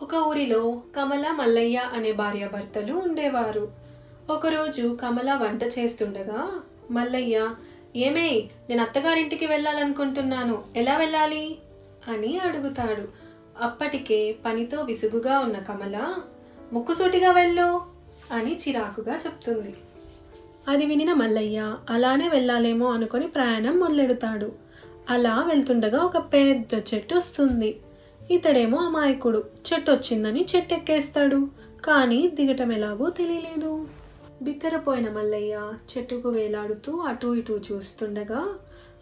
ఒక ఊరిలో కమల మల్లయ్య అనే భార్యాభర్తలు ఉండేవారు. ఒకరోజు కమల వంట చేస్తుండగా మల్లయ్య, ఏమే, నేను అత్తగారింటికి వెళ్ళాలనుకుంటున్నాను, ఎలా వెళ్ళాలి అని అడుగుతాడు. అప్పటికే పనితో విసుగుగా ఉన్న కమల, ముక్కుసూటిగా వెళ్ళు అని చిరాకుగా చెప్తుంది. అది వినిన మల్లయ్య అలానే వెళ్ళాలేమో అనుకొని ప్రయాణం మొదలెడతాడు. అలా వెళ్తుండగా ఒక పెద్ద చెట్టు వస్తుంది. ఇతడేమో అమాయకుడు, చెట్టు వచ్చిందని చెట్టు ఎక్కేస్తాడు. కానీ దిగటం ఎలాగో తెలియలేదు. బిత్తరపోయిన మల్లయ్య చెట్టుకు వేలాడుతూ అటూ ఇటూ చూస్తుండగా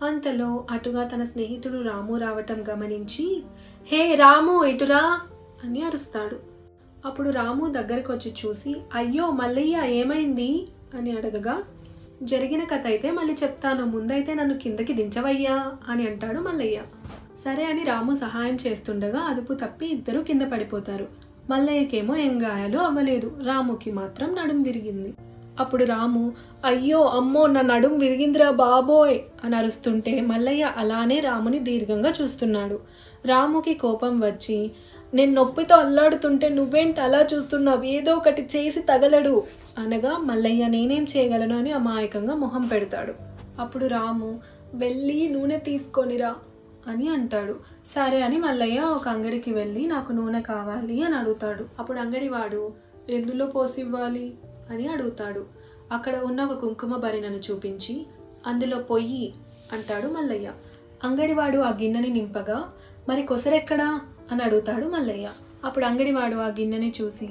అంతలో అటుగా తన స్నేహితుడు రాము రావటం గమనించి, హే రాము, ఇటురా అని అరుస్తాడు. అప్పుడు రాము దగ్గరకు వచ్చి చూసి, అయ్యో మల్లయ్య, ఏమైంది అని అడగగా, జరిగిన కథ అయితే మళ్ళీ చెప్తాను, ముందైతే నన్ను కిందకి దించవయ్యా అని అంటాడు మల్లయ్య. సరే అని రాము సహాయం చేస్తుండగా అదుపు తప్పి ఇద్దరు కింద పడిపోతారు. మల్లయ్యకేమో ఏం గాయాలు అవ్వలేదు, రాముకి మాత్రం నడుం విరిగింది. అప్పుడు రాము, అయ్యో అమ్మో, నా నడుం విరిగిందిరా బాబోయ్ అని అరుస్తుంటే మల్లయ్య అలానే రాముని దీర్ఘంగా చూస్తున్నాడు. రాముకి కోపం వచ్చి, నేను నొప్పితో అల్లాడుతుంటే నువ్వేంటి అలా చూస్తున్నావు, ఏదో ఒకటి చేసి తగలడు అనగా మల్లయ్య నేనేం చేయగలను అని అమాయకంగా మొహం పెడతాడు. అప్పుడు రాము, వెళ్ళి నూనె తీసుకొనిరా అని అంటాడు. సరే అని మల్లయ్య ఒక అంగడికి వెళ్ళి నాకు నూనె కావాలి అని అడుగుతాడు. అప్పుడు అంగడివాడు, ఎందులో పోసివ్వాలి అని అడుగుతాడు. అక్కడ ఉన్న ఒక కుంకుమ భరిణను చూపించి, అందులో పొయ్యి అంటాడు మల్లయ్య. అంగడివాడు ఆ గిన్నెని నింపగా, మరి కొసరెక్కడా అని అడుగుతాడు మల్లయ్య. అప్పుడు అంగడివాడు ఆ గిన్నెని చూసి,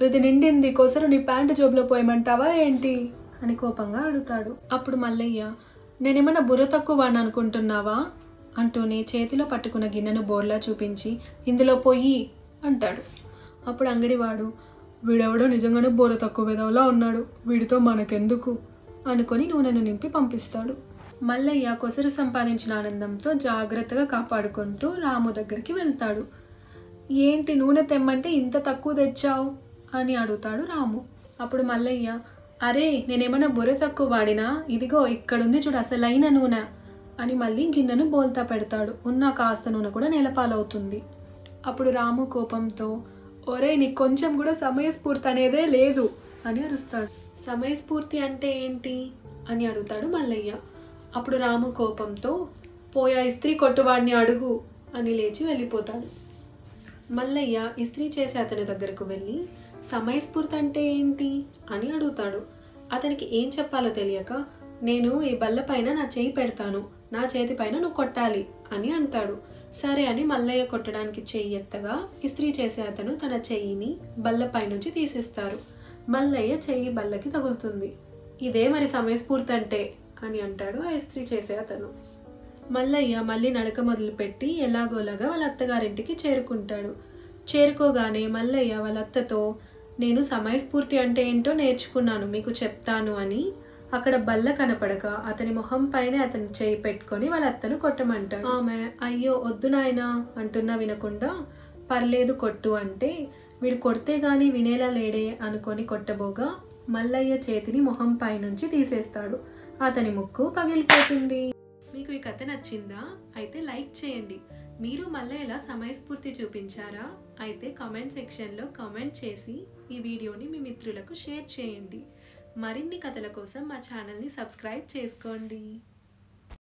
ఇది నిండింది, కొసరు నీ ప్యాంటు జోబులో పోయమంటావా ఏంటి అని కోపంగా అడుగుతాడు. అప్పుడు మల్లయ్య, నేనేమన్నా బుర్ర తక్కువ వాడిని అనుకుంటున్నావా అంటూనే చేతిలో పట్టుకున్న గిన్నెను బోర్లా చూపించి, ఇందులో పొయ్యి అంటాడు. అప్పుడు అంగడివాడు, వీడెవడో నిజంగానే బోర తక్కువ విధంలా ఉన్నాడు, వీడితో మనకెందుకు అనుకొని నూనెను నింపి పంపిస్తాడు. మల్లయ్య కొసరు సంపాదించిన ఆనందంతో జాగ్రత్తగా కాపాడుకుంటూ రాము దగ్గరికి వెళ్తాడు. ఏంటి నూనె తెమ్మంటే ఇంత తక్కువ తెచ్చావు అని అడుగుతాడు రాము. అప్పుడు మల్లయ్య, అరే నేనేమన్నా బుర్ర తక్కువ వాడినా, ఇదిగో ఇక్కడుంది చూడు అసలైన నూనె అని మళ్ళీ గిన్నెను బోల్తా పెడతాడు. ఉన్న కాస్త నూనె కూడా నేలపాలవుతుంది. అప్పుడు రాము కోపంతో, ఒరే నీకు కొంచెం కూడా సమయస్ఫూర్తి అనేదే లేదు అని అరుస్తాడు. సమయస్ఫూర్తి అంటే ఏంటి అని అడుగుతాడు మల్లయ్య. అప్పుడు రాము కోపంతో, పోయా ఇస్త్రీ కొట్టువాడిని అడుగు అని లేచి వెళ్ళిపోతాడు. మల్లయ్య ఇస్త్రీ చేసే అతని దగ్గరకు వెళ్ళి, సమయస్ఫూర్తి అంటే ఏంటి అని అడుగుతాడు. అతనికి ఏం చెప్పాలో తెలియక, నేను ఈ బల్ల పైన నా చేయి పెడతాను, నా చేతి పైన నువ్వు కొట్టాలి అని అంటాడు. సరే అని మల్లయ్య కొట్టడానికి చెయ్యి ఎత్తగా ఇస్త్రీ చేసే అతను తన చెయ్యిని బల్లపై నుంచి తీసేస్తారు. మల్లయ్య చెయ్యి బల్లకి తగులుతుంది. ఇదే మరి సమయస్ఫూర్తి అంటే అని అంటాడు ఆ ఇస్త్రీ చేసే అతను. మల్లయ్య మళ్ళీ నడక మొదలుపెట్టి ఎలాగోలాగా వాళ్ళ అత్తగారింటికి చేరుకుంటాడు. చేరుకోగానే మల్లయ్య వాళ్ళ అత్తతో, నేను సమయస్ఫూర్తి అంటే ఏంటో నేర్చుకున్నాను, మీకు చెప్తాను అని అక్కడ బల్ల కనపడక అతని మొహం పైన అతని చేయి పెట్టుకొని వాళ్ళ అత్తను కొట్టమంటాడు. ఆమె, అయ్యో వద్దు నాయనా అంటున్నా వినకుండా, పర్లేదు కొట్టు అంటే, వీడు కొడితే గాని వినేలా లేడే అనుకొని కొట్టబోగా మల్లయ్య చేతిని మొహం పై నుంచి తీసేస్తాడు. అతని ముక్కు పగిలిపోతుంది. మీకు ఈ కథ నచ్చిందా? అయితే లైక్ చేయండి. మీరు మల్లయ్యలా సమయస్ఫూర్తి చూపించారా? అయితే కామెంట్ సెక్షన్లో కామెంట్ చేసి ఈ వీడియోని మీ మిత్రులకు షేర్ చేయండి. మరిన్ని కథల కోసం మా ఛానల్ని సబ్స్క్రైబ్ చేసుకోండి.